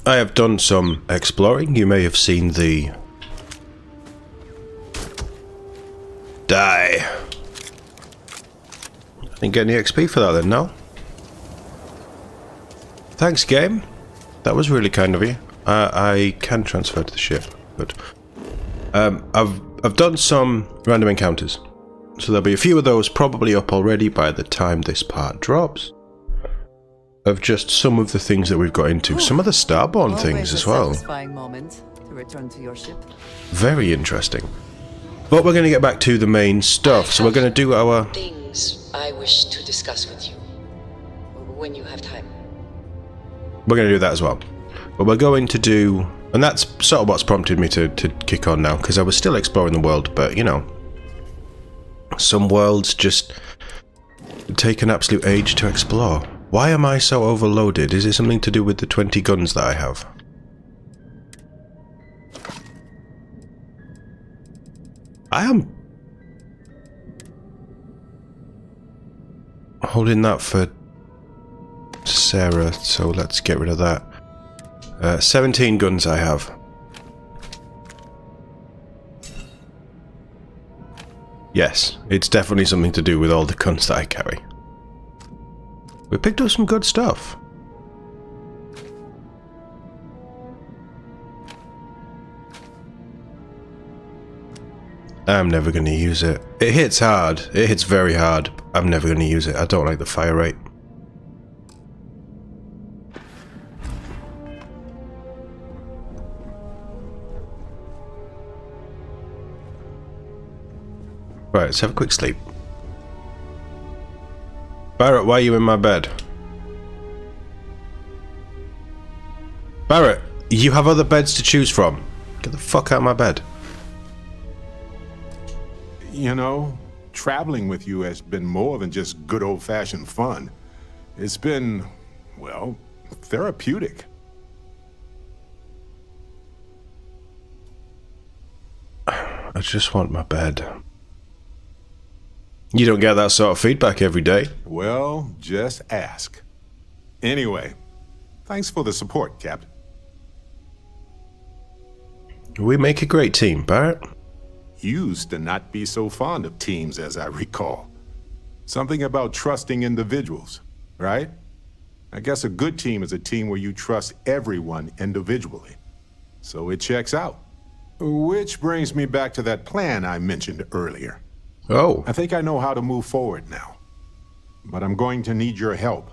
I have done some exploring. You may have seen the... Die. I didn't get any XP for that then, no? Thanks, game. That was really kind of you. I can transfer to the ship, but... I've done some random encounters. So there'll be a few of those probably up already by the time this part drops. Of just some of the things that we've got into. Some of the Starborn things as well. Satisfying moment to return to your ship. Very interesting. But we're going to get back to the main stuff. So we're going to do our... things I wish to discuss with you. When you have time. We're going to do that as well. But we're going to do... And that's sort of what's prompted me to kick on now. Because I was still exploring the world. But, you know... Some worlds just... take an absolute age to explore. Why am I so overloaded? Is it something to do with the 20 guns that I have? I am... holding that for Sarah, so let's get rid of that. 17 guns I have. Yes, it's definitely something to do with all the guns that I carry. We picked up some good stuff. I'm never going to use it. It hits hard. It hits very hard. I'm never going to use it. I don't like the fire rate. Right, let's have a quick sleep. Barrett, why are you in my bed? Barrett, you have other beds to choose from. Get the fuck out of my bed. You know, traveling with you has been more than just good old-fashioned fun. It's been, well, therapeutic. I just want my bed. You don't get that sort of feedback every day. Well, just ask. Anyway, thanks for the support, Captain. We make a great team, Barrett. You used to not be so fond of teams, as I recall. Something about trusting individuals, right? I guess a good team is a team where you trust everyone individually. So it checks out. Which brings me back to that plan I mentioned earlier. Oh. I think I know how to move forward now. But I'm going to need your help.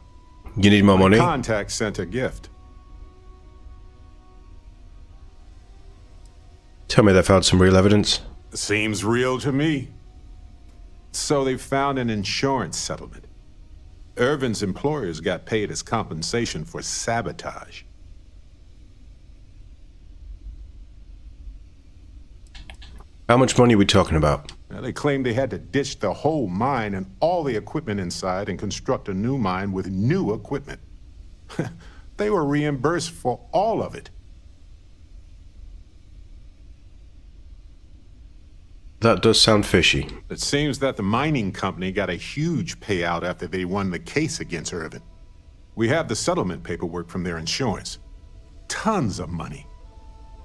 You need more money? My contact sent a gift. Tell me they found some real evidence. Seems real to me. So they found an insurance settlement. Irvin's employers got paid as compensation for sabotage. How much money are we talking about? Now, they claimed they had to ditch the whole mine and all the equipment inside and construct a new mine with new equipment. They were reimbursed for all of it. That does sound fishy. It seems that the mining company got a huge payout after they won the case against Irvin. We have the settlement paperwork from their insurance. Tons of money.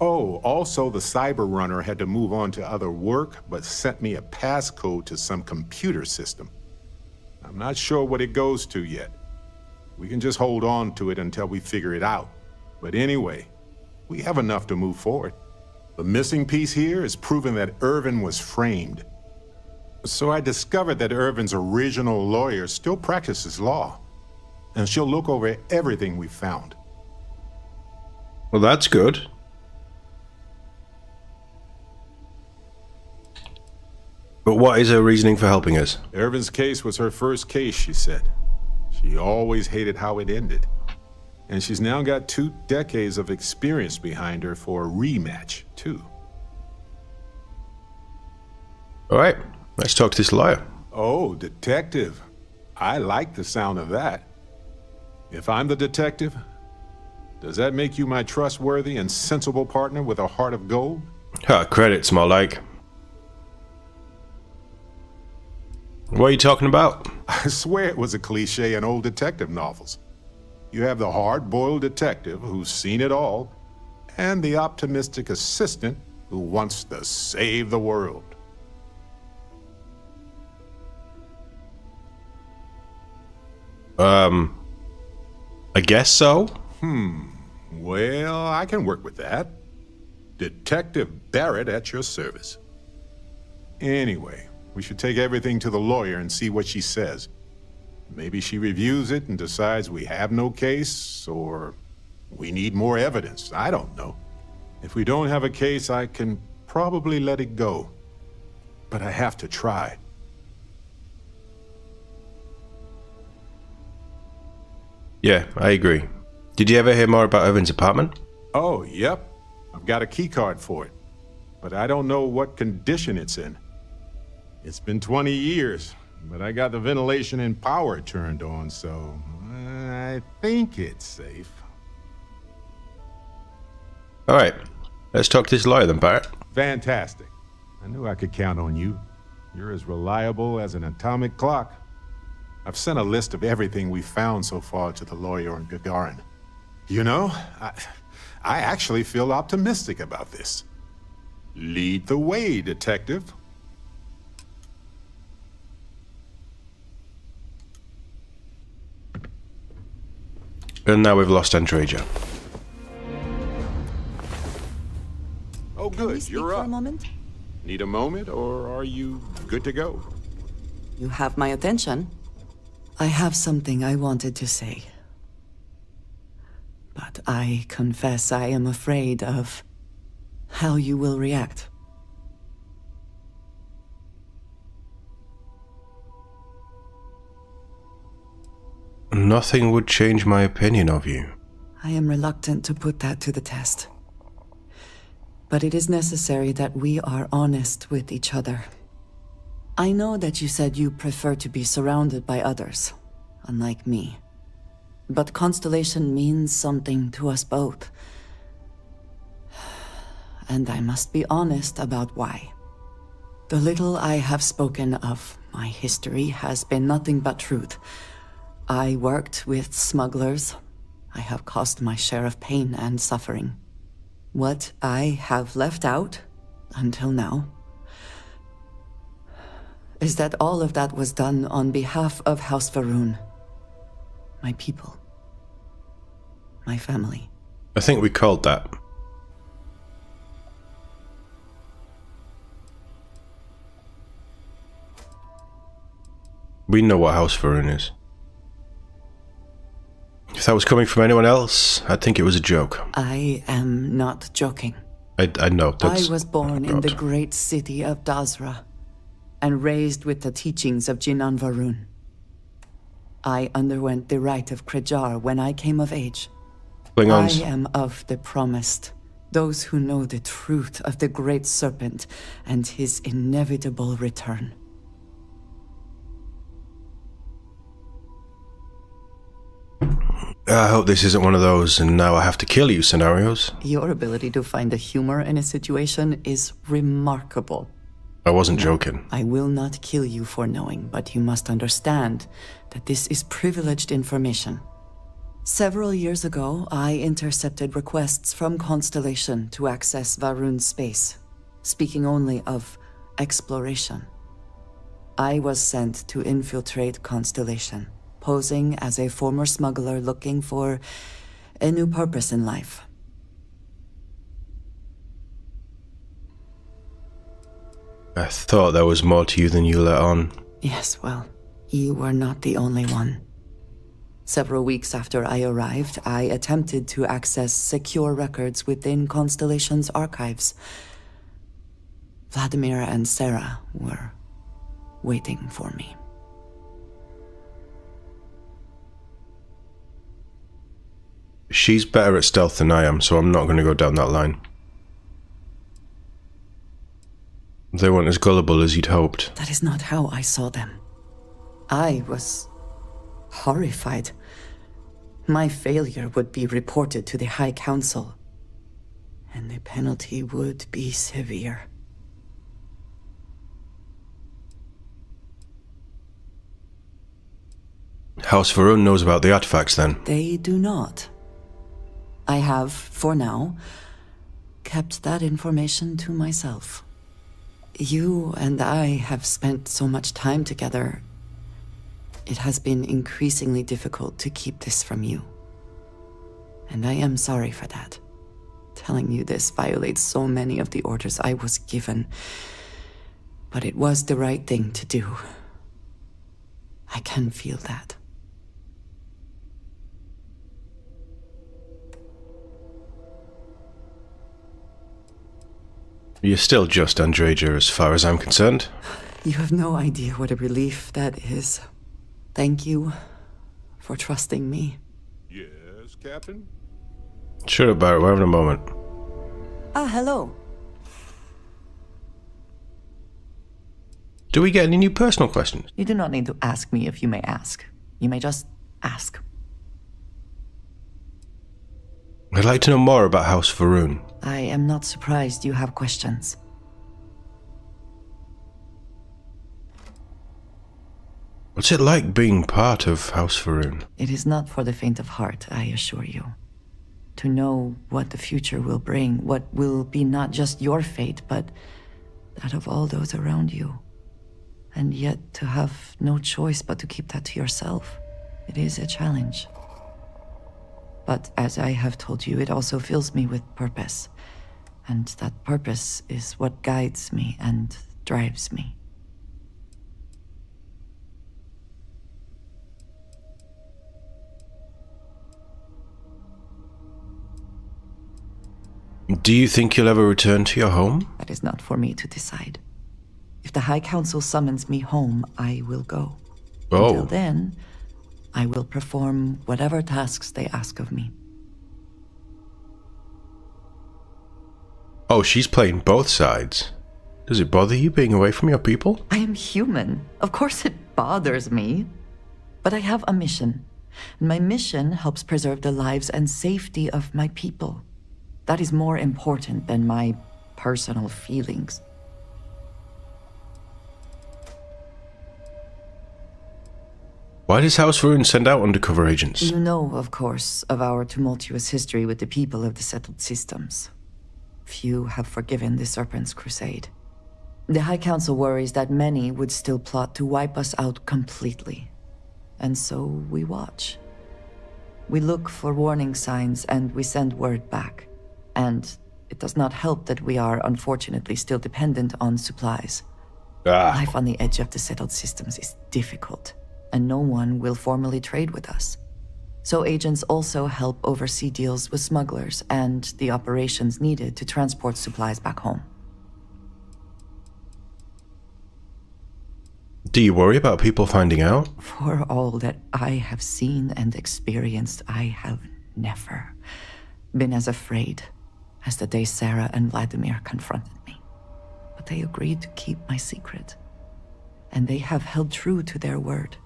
Oh, also the cyber runner had to move on to other work, but sent me a passcode to some computer system. I'm not sure what it goes to yet. We can just hold on to it until we figure it out. But anyway, we have enough to move forward. The missing piece here is proving that Irvin was framed. So I discovered that Irvin's original lawyer still practices law, and she'll look over everything we found. Well, that's good. But what is her reasoning for helping us? Irvin's case was her first case, she said. She always hated how it ended. And she's now got 2 decades of experience behind her for a rematch, too. All right, let's talk to this lawyer. Oh, detective. I like the sound of that. If I'm the detective, does that make you my trustworthy and sensible partner with a heart of gold? Credits, more like. What are you talking about? I swear it was a cliche in old detective novels. You have the hard-boiled detective who's seen it all, and the optimistic assistant who wants to save the world. I guess so. Well, I can work with that. Detective Barrett at your service. Anyway, we should take everything to the lawyer and see what she says. Maybe she reviews it and decides we have no case, or we need more evidence. I don't know. If we don't have a case, I can probably let it go. But I have to try. Yeah, I agree. Did you ever hear more about Irvin's apartment? Oh, yep. I've got a key card for it. But I don't know what condition it's in. It's been 20 years, but I got the ventilation and power turned on, so I think it's safe. All right, let's talk to this lawyer then, Barrett. Fantastic. I knew I could count on you. You're as reliable as an atomic clock. I've sent a list of everything we've found so far to the lawyer in Gagarin. You know, I actually feel optimistic about this. Lead the way, detective. And now we've lost Andreja. Oh, Can we good, speak you're for up. a moment? Need a moment, or are you good to go? You have my attention. I have something I wanted to say. But I confess I am afraid of how you will react. Nothing would change my opinion of you. I am reluctant to put that to the test. But it is necessary that we are honest with each other. I know that you said you prefer to be surrounded by others, unlike me. But Constellation means something to us both. And I must be honest about why. The little I have spoken of my history has been nothing but truth. I worked with smugglers. I have caused my share of pain and suffering. What I have left out, until now, is that all of that was done on behalf of House Va'ruun. My people. My family. I think we called that. We know what House Va'ruun is. If that was coming from anyone else, I'd think it was a joke. I am not joking. I know. That's, I was born oh in the God. great city of Dazra, and raised with the teachings of Jinan Va'ruun. I underwent the rite of Krejar when I came of age. Klingons. I am of the promised, those who know the truth of the Great Serpent and his inevitable return. I hope this isn't one of those and now I have to kill you scenarios. Your ability to find the humor in a situation is remarkable. I wasn't joking. I will not kill you for knowing, but you must understand that this is privileged information. Several years ago, I intercepted requests from Constellation to access Va'ruun's space, speaking only of exploration. I was sent to infiltrate Constellation, posing as a former smuggler looking for a new purpose in life. I thought there was more to you than you let on. Yes, well, you were not the only one. Several weeks after I arrived, I attempted to access secure records within Constellation's archives. Vladimir and Sarah were waiting for me. She's better at stealth than I am, so I'm not going to go down that line. They weren't as gullible as you'd hoped. That is not how I saw them. I was horrified. My failure would be reported to the High Council, and the penalty would be severe. House Varun knows about the artifacts then? They do not. I have, for now, kept that information to myself. You and I have spent so much time together. It has been increasingly difficult to keep this from you. And I am sorry for that. Telling you this violates so many of the orders I was given. But it was the right thing to do. I can feel that. You're still just Andreja as far as I'm concerned. You have no idea what a relief that is. Thank you for trusting me. Yes, Captain? Shut up, Barrett. We're having a moment. Ah, hello. Do we get any new personal questions? You do not need to ask me if you may ask. You may just ask. I'd like to know more about House Varun. I am not surprised you have questions. What's it like being part of House Varun? It is not for the faint of heart, I assure you. To know what the future will bring, what will be not just your fate, but that of all those around you. And yet to have no choice but to keep that to yourself. It is a challenge. But as I have told you, it also fills me with purpose. And that purpose is what guides me and drives me. Do you think you'll ever return to your home? That is not for me to decide. If the High Council summons me home, I will go. Oh. Until then, I will perform whatever tasks they ask of me. Oh, she's playing both sides. Does it bother you being away from your people? I am human. Of course it bothers me. But I have a mission. And my mission helps preserve the lives and safety of my people. That is more important than my personal feelings. Why does House Varun send out undercover agents? You know, of course, of our tumultuous history with the people of the settled systems. Few have forgiven the Serpent's crusade. The High Council worries that many would still plot to wipe us out completely. And so we watch. We look for warning signs and we send word back. And it does not help that we are unfortunately still dependent on supplies. Life on the edge of the settled systems is difficult, and no one will formally trade with us. So agents also help oversee deals with smugglers and the operations needed to transport supplies back home. Do you worry about people finding out? For all that I have seen and experienced, I have never been as afraid as the day Sarah and Vladimir confronted me. But they agreed to keep my secret, and they have held true to their word.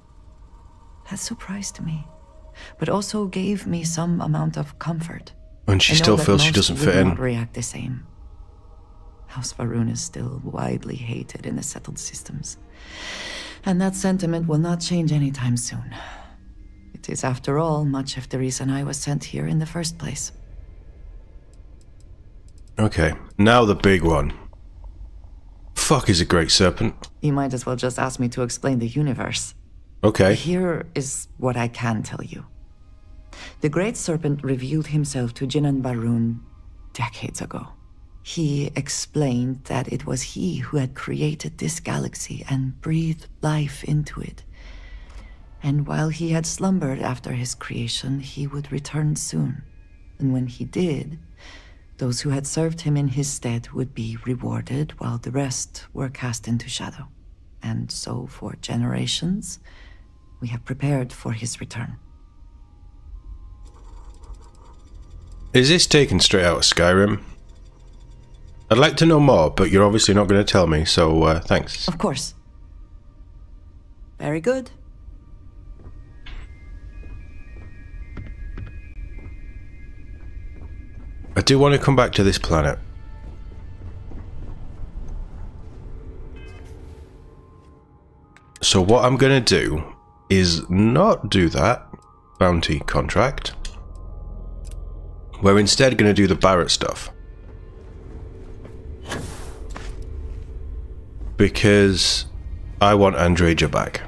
That surprised me, but also gave me some amount of comfort. And she still feels she doesn't fit in. Not react the same. House Varun is still widely hated in the settled systems, and that sentiment will not change anytime soon. It is, after all, much of the reason I was sent here in the first place. Okay, now the big one. Fuck is a Great Serpent? You might as well just ask me to explain the universe. Okay. Here is what I can tell you. The Great Serpent revealed himself to Jinan Barun decades ago. He explained that it was he who had created this galaxy and breathed life into it. And while he had slumbered after his creation, he would return soon. And when he did, those who had served him in his stead would be rewarded, while the rest were cast into shadow. And so, for generations, we have prepared for his return. Is this taken straight out of Skyrim? I'd like to know more, but you're obviously not going to tell me, so thanks. Of course. Very good. I do want to come back to this planet. So what I'm going to do is not do that bounty contract. We're instead going to do the Barrett stuff. Because I want Andreja back.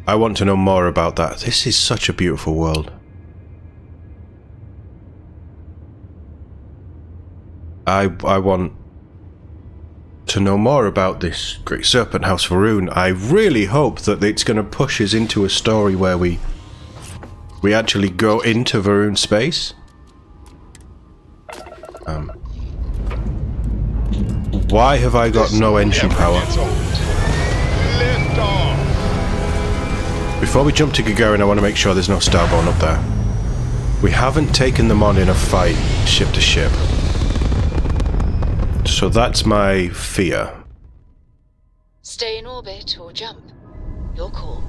I want to know more about that. This is such a beautiful world. I want to know more about this Great Serpent House Varun. I really hope that it's going to push us into a story where we actually go into Varun space. Why have I got no engine power? Before we jump to Gagarin, I want to make sure there's no Starborn up there. We haven't taken them on in a fight, ship to ship. So that's my fear. Stay in orbit or jump. Your call.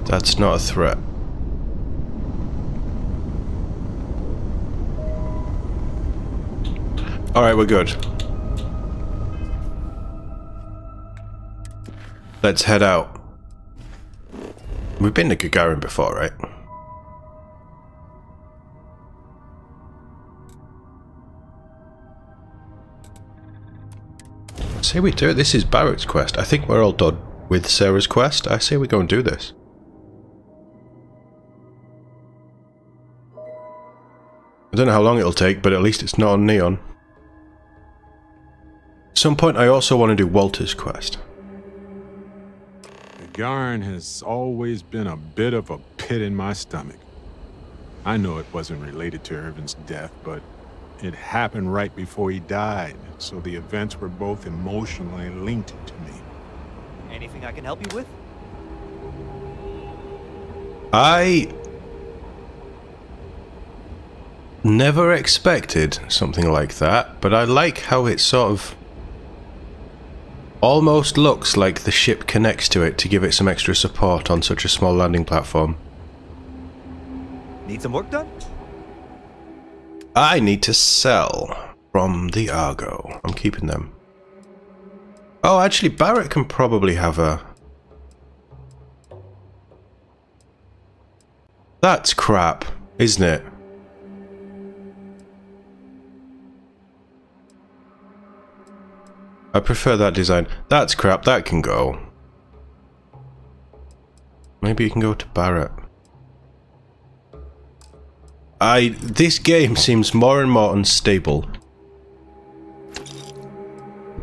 That's not a threat. Alright, we're good. Let's head out. We've been to Gagarin before, right? I say we do it. This is Barrett's quest. I think we're all done with Sarah's quest. I say we go and do this. I don't know how long it'll take, but at least it's not on Neon. At some point I also want to do Walter's quest. Gagarin has always been a bit of a pit in my stomach. I know it wasn't related to Irvin's death, but it happened right before he died, so the events were both emotionally linked to me. Anything I can help you with? I never expected something like that, but I like how it sort of almost looks like the ship connects to it to give it some extra support on such a small landing platform. Need some work done? I need to sell from the Argo. I'm keeping them. Oh, actually, Barrett can probably have a... That's crap, isn't it? I prefer that design. That's crap, that can go. Maybe you can go to Barrett. This game seems more and more unstable.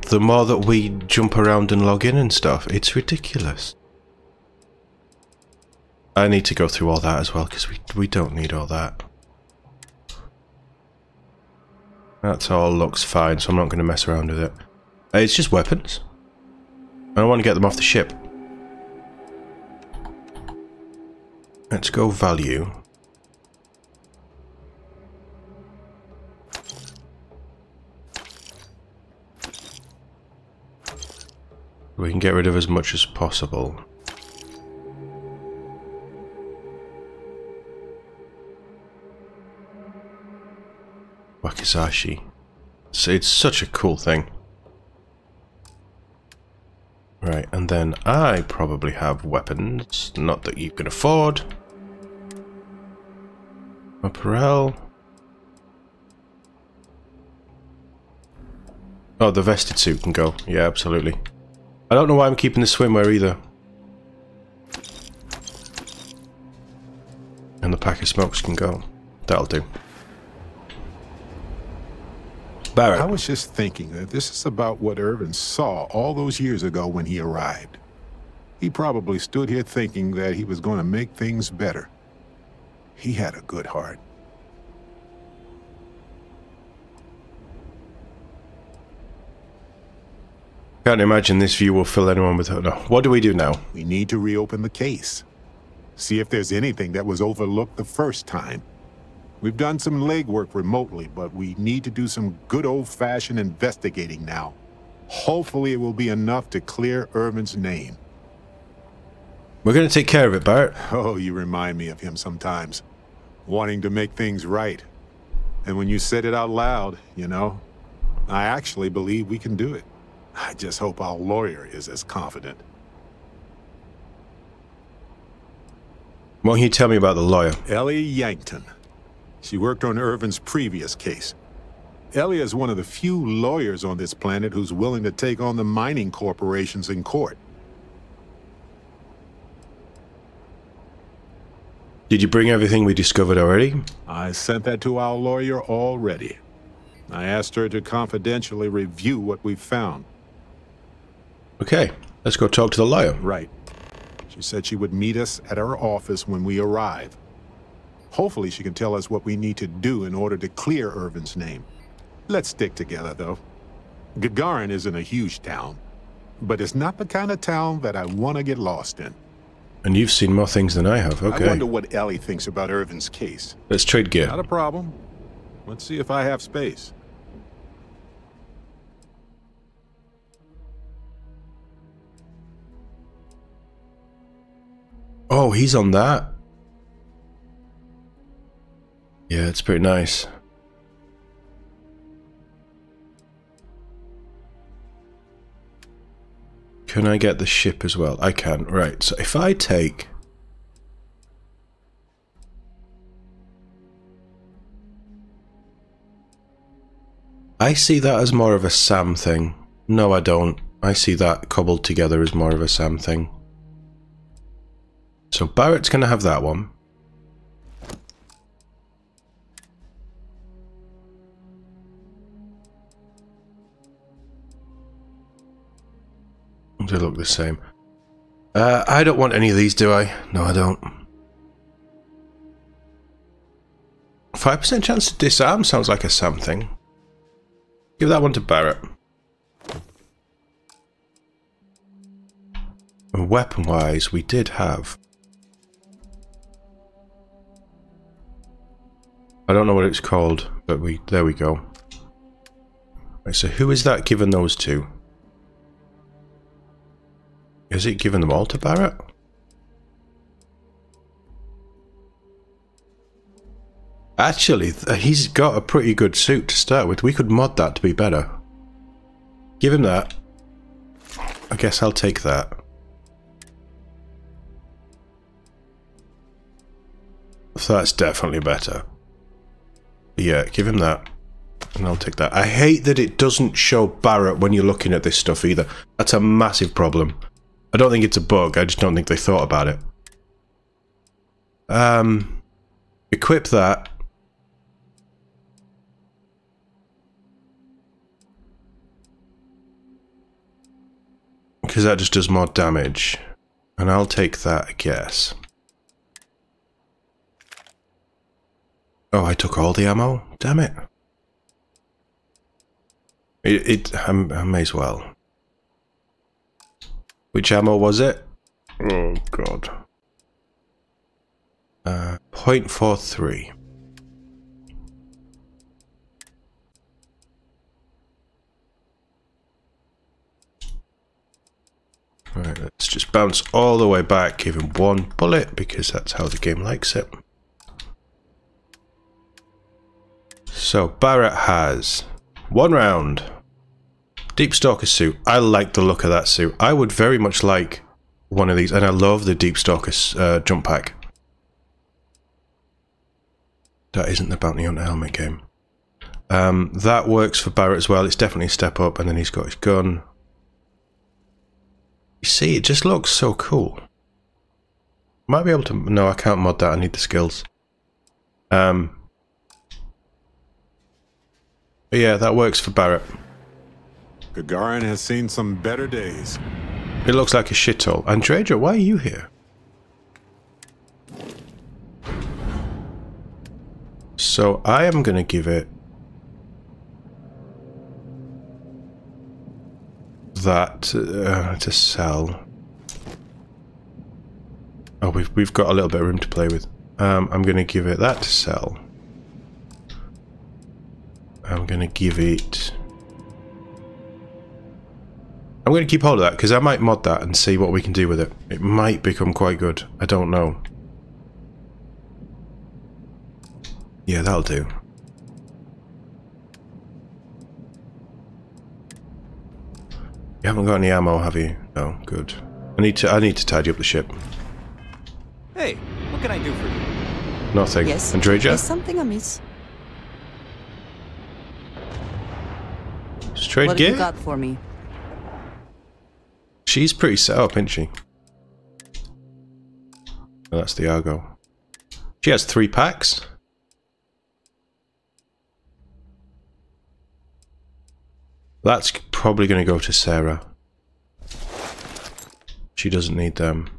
The more that we jump around and log in and stuff, it's ridiculous. I need to go through all that as well, because we don't need all that. That all looks fine, so I'm not going to mess around with it. It's just weapons. I want to get them off the ship. Let's go value. We can get rid of as much as possible. Wakizashi. It's such a cool thing. Right, and then I probably have weapons, not that you can afford. Apparel. Oh, the vested suit can go. Yeah, absolutely. I don't know why I'm keeping the swimwear either. And the pack of smokes can go. That'll do. Barrett. I was just thinking that this is about what Irvin saw all those years ago when he arrived. He probably stood here thinking that he was going to make things better. He had a good heart. Can't imagine this view will fill anyone with hope. No. What do we do now? We need to reopen the case. See if there's anything that was overlooked the first time. We've done some legwork remotely, but we need to do some good old-fashioned investigating now. Hopefully it will be enough to clear Irvin's name. We're going to take care of it, Barrett. Oh, you remind me of him sometimes. Wanting to make things right. And when you said it out loud, you know, I actually believe we can do it. I just hope our lawyer is as confident. What can you tell me about the lawyer? Ellie Yankton. She worked on Irvin's previous case. Ellie is one of the few lawyers on this planet who's willing to take on the mining corporations in court. Did you bring everything we discovered already? I sent that to our lawyer already. I asked her to confidentially review what we found. Okay, let's go talk to the lawyer. Right. She said she would meet us at our office when we arrive. Hopefully she can tell us what we need to do in order to clear Irvin's name. Let's stick together, though. Gagarin isn't a huge town, but it's not the kind of town that I want to get lost in. And you've seen more things than I have, okay. I wonder what Ellie thinks about Irvin's case. Let's trade gear. Not a problem. Let's see if I have space. Oh, he's on that. Yeah, it's pretty nice. Can I get the ship as well? I can. Right, so if I take... I see that as more of a Sam thing. No, I don't. I see that cobbled together as more of a Sam thing. So Barrett's going to have that one. They look the same. I don't want any of these, do I? No, I don't. 5% chance to disarm sounds like a Sam thing. Give that one to Barrett. And weapon-wise, we did have... I don't know what it's called, but there we go. Right, so who is that given those to? Is it giving them all to Barrett? Actually, he's got a pretty good suit to start with. We could mod that to be better. Give him that. I guess I'll take that. So that's definitely better. Yeah, give him that. And I'll take that. I hate that it doesn't show Barrett when you're looking at this stuff either. That's a massive problem. I don't think it's a bug, I just don't think they thought about it. Equip that. Because that just does more damage. And I'll take that, I guess. Oh, I took all the ammo? Damn it. I may as well. Which ammo was it? Oh, God. 0.43. Right, let's just bounce all the way back, give him one bullet, because that's how the game likes it. So, Barrett has 1 round. Deep Stalker suit. I like the look of that suit. I would very much like one of these, and I love the Deep Stalker jump pack. That isn't the Bounty Hunter helmet game. That works for Barrett as well. It's definitely a step up, and then he's got his gun. You see, it just looks so cool. Might be able to... No, I can't mod that. I need the skills. But yeah, that works for Barrett. Gagarin has seen some better days. It looks like a shithole. Andreja, why are you here? So I am going to give it that to sell. Oh, we've got a little bit of room to play with. I'm going to give it that to sell. I'm going to give it... I'm going to keep hold of that, because I might mod that and see what we can do with it. It might become quite good. I don't know. Yeah, that'll do. You haven't got any ammo, have you? No, good. I need to tidy up the ship. Hey, what can I do for you? Nothing. Yes. Andreja? Is something amiss? Straight What gear? have you got for me? She's pretty set up, isn't she? Oh, that's the Argo. She has 3 packs. That's probably going to go to Sarah. She doesn't need them.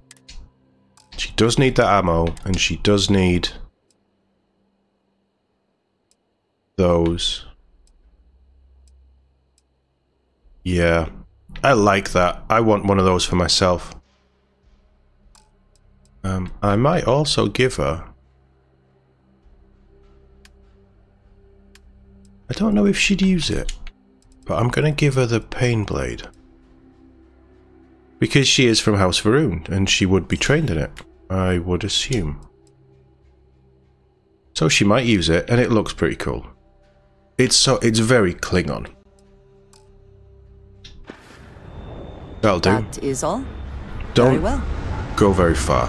She does need the ammo, and she does need those. Yeah, I like that. I want one of those for myself. I might also give her... I don't know if she'd use it, but I'm going to give her the Pain Blade. Because she is from House Varun, and she would be trained in it, I would assume. So she might use it, and it looks pretty cool. It's very Klingon. That'll do. That is all. Don't Very well. go very far.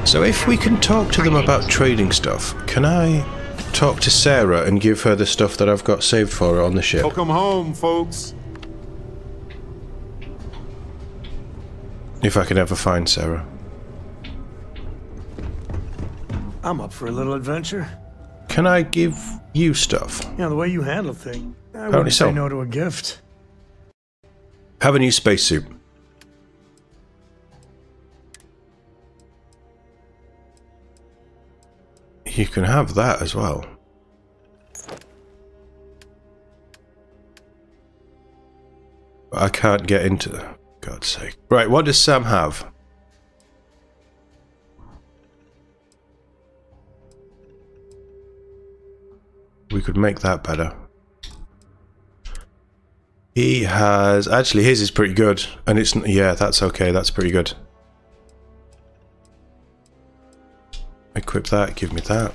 So if we can talk to them about trading stuff, can I talk to Sarah and give her the stuff that I've got saved for her on the ship? Welcome home, folks. If I can ever find Sarah. I'm up for a little adventure. Can I give you stuff? You know, the way you handle things, I Apparently wouldn't so. say no to a gift. Have a new spacesuit. You can have that as well. But I can't get into... God's sake. Right, what does Sam have? We could make that better. He has... Actually, his is pretty good. And it's... Yeah, that's okay. That's pretty good. Equip that. Give me that.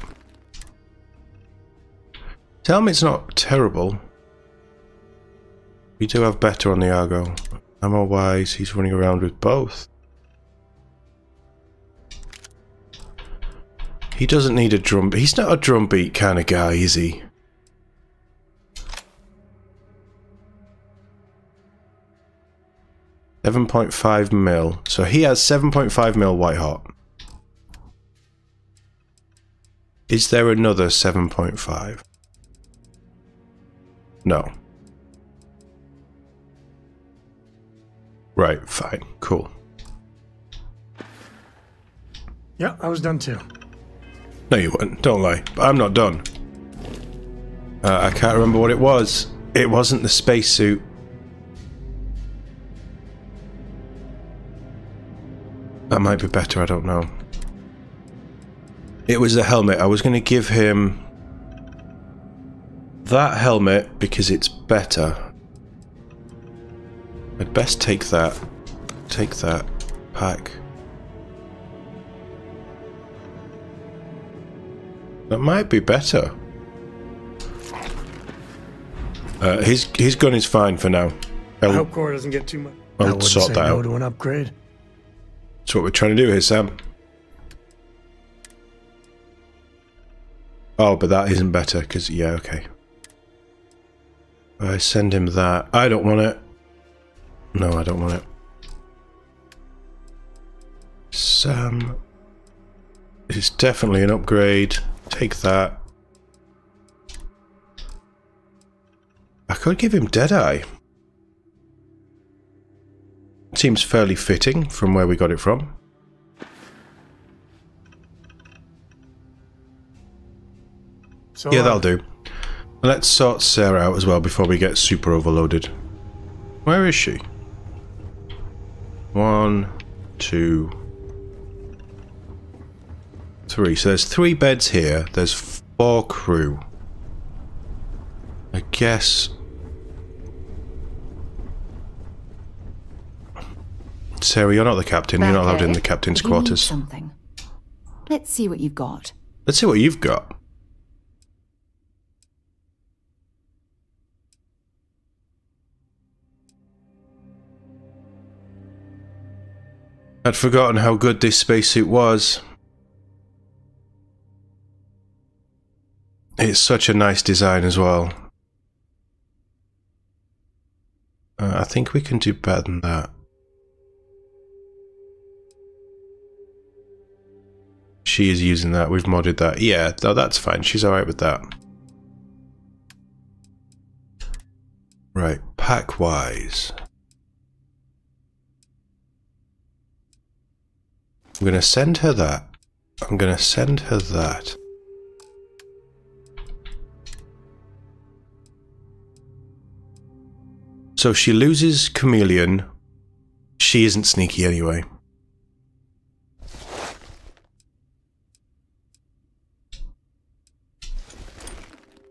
Tell me it's not terrible. We do have better on the Argo. Ammo-wise, he's running around with both. He doesn't need a drum... He's not a drumbeat kind of guy, is he? $7.5 mil. So he has 7.5 mil white hot. Is there another 7.5? No. Right, fine, cool. Yeah, I was done too. No, you weren't. Don't lie. But I'm not done. I can't remember what it was. It wasn't the spacesuit. That might be better, I don't know. It was the helmet. I was going to give him that helmet because it's better. I'd best take that. Take that pack. That might be better. His gun is fine for now. I hope Cora doesn't get too much. I I'll wouldn't sort say that no out. to an upgrade. That's what we're trying to do here, Sam. Oh, but that isn't better, because... Yeah, okay. I send him that. I don't want it. No, I don't want it. Sam... It's definitely an upgrade. Take that. I could give him Deadeye. Seems fairly fitting from where we got it from. So, Yeah, that'll do. Let's sort Sarah out as well before we get super overloaded. Where is she? 1, 2, 3. So there's 3 beds here. There's 4 crew. I guess... Sarah, you're not the captain. You're not allowed in the captain's quarters. Something. Let's see what you've got. Let's see what you've got. I'd forgotten how good this spacesuit was. It's such a nice design as well. I think we can do better than that. She is using that. We've modded that. Yeah, no, that's fine. She's alright with that. Right, pack-wise. I'm going to send her that. I'm going to send her that. So she loses Chameleon. She isn't sneaky anyway.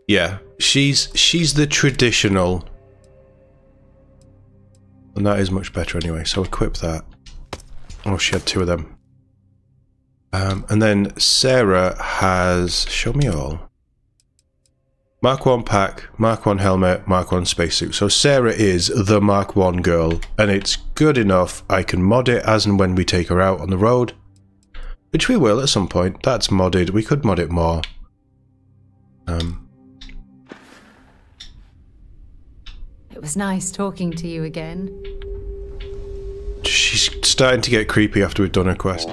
Yeah, she's the traditional. And that is much better anyway, so equip that. Oh, she had 2 of them. And then Sarah has... Show me all. Mark 1 pack, Mark 1 helmet, Mark 1 spacesuit. So Sarah is the Mark 1 girl, and it's good enough. I can mod it as and when we take her out on the road. Which we will at some point. That's modded. We could mod it more. It was nice talking to you again. She's starting to get creepy after we've done her quest.